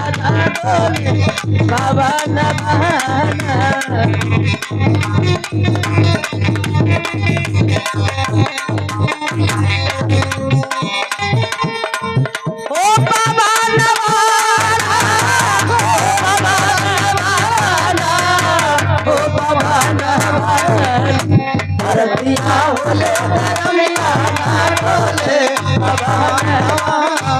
राधा डोले पवन बहाना। ओ पवन बहाना, ओ पवन बहाना, धरतिया होले धरमिया डोले पवन बहाना।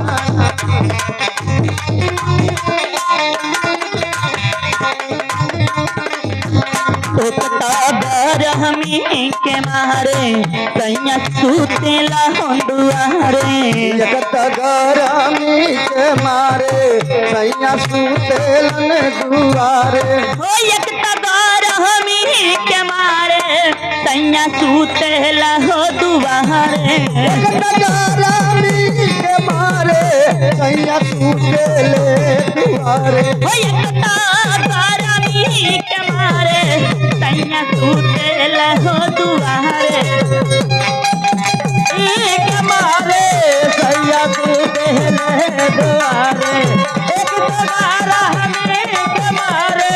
हमी के मारे सैया सुतेला दुआरे। एक गरमी के मारे सैया सुतेलन दुआरे। हो एक गरमी के मारे सैया सुतेला हो दुआरे। एक गरमी के मारे सैया सुतेले दुआरे। हो एक गरमी के मारे सैया सुतेला हो दुआरे। के मारे सैया सुतेले दुआरे। एक गरमी के मारे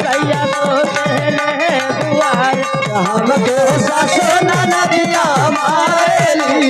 सैया सुतेले दुआरे। हमको सासुन नदिया मारेली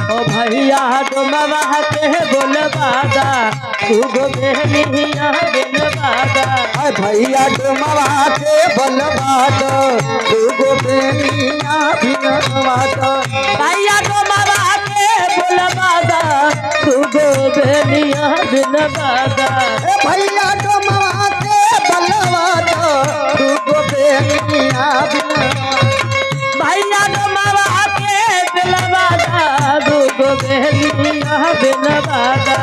ओ भैया डोमवा के बोलबादा तू गो बेलिया बिनबादा। भैया डुमवा के बलबाद दूगो बेनिया बिनवाद। भैया डोमवा के बोलबादा तू गो बेलिया बिनबादा। भैया डुमवा के बलबाद दूगो बेनिया बिनवाद। भैया डोमवा के बोलबादा तू गो बेलिया बिनबादा।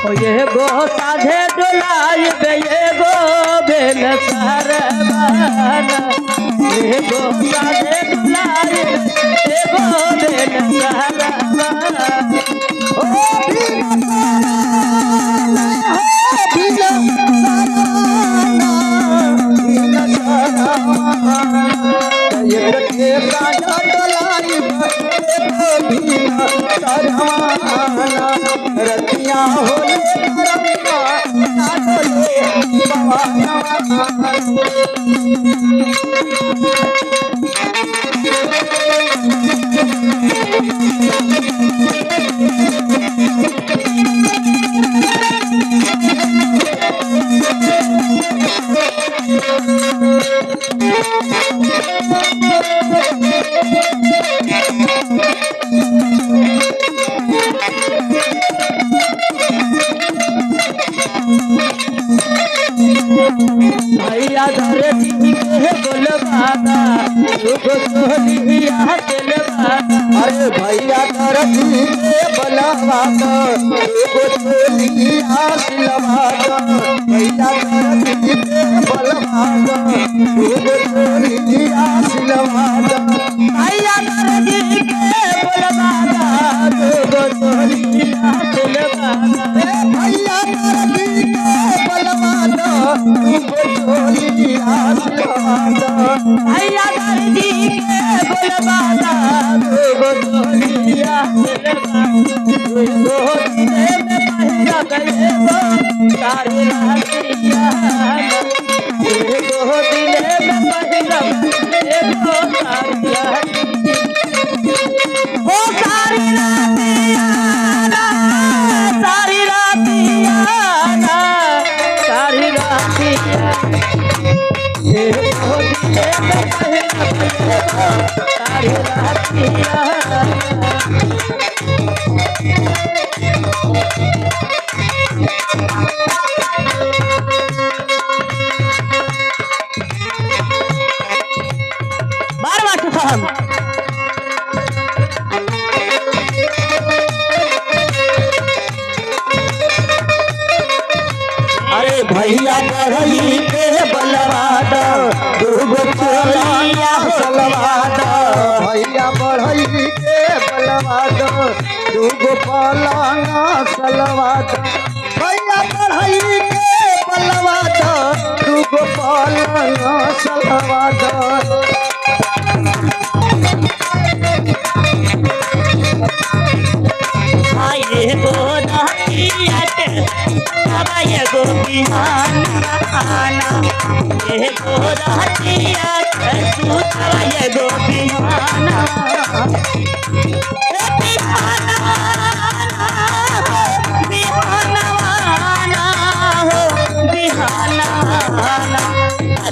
ओ ये गो साधे डोलाई बे ये गो बेल सरबाना। ये गो साधे डोलाई ये गो बेल सरबाना। ओ रतिया होले भैया धरती के बोलबादा तू सोनिया दिलबादा। अरे भैया धरती के बलवाद दूगो सोनिया दिलवाद। भैया धरती के बलवाद दूगो सोनिया दिलवाद। भैया धरती के बोलबादा तू सोनिया दिलबादा। भैया धरती के बलवाद दूगो सोनिया दिलवाद। भैया धरती के बोलबादा तू सोनिया दिलबादा। दो दिने में पहिरा गए वो सारी रातिया। दो दिने में पहिरा गए वो सारी रातिया। वो सारी रातिया सारी रातिया सारी रातिया। ये दो दिने में पहिरा गए वो सारी रातिया। बार बार हम भैया बढ़ई के बलवाद दूगो चोलिया सलवाद भैया बढ़ई के बलवाद दूगो पलंगा सलवाद भैया बढ़ई के बलवाद दूगो पलंगा सलवाद आए गो रातिया के अब एगो बिहाना आना ये गो रातिया के तू अब एगो बिहाना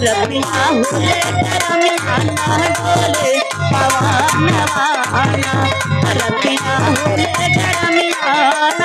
रबिया हुए करमियाना डोले पवन वाना रबिया हुए करमियाना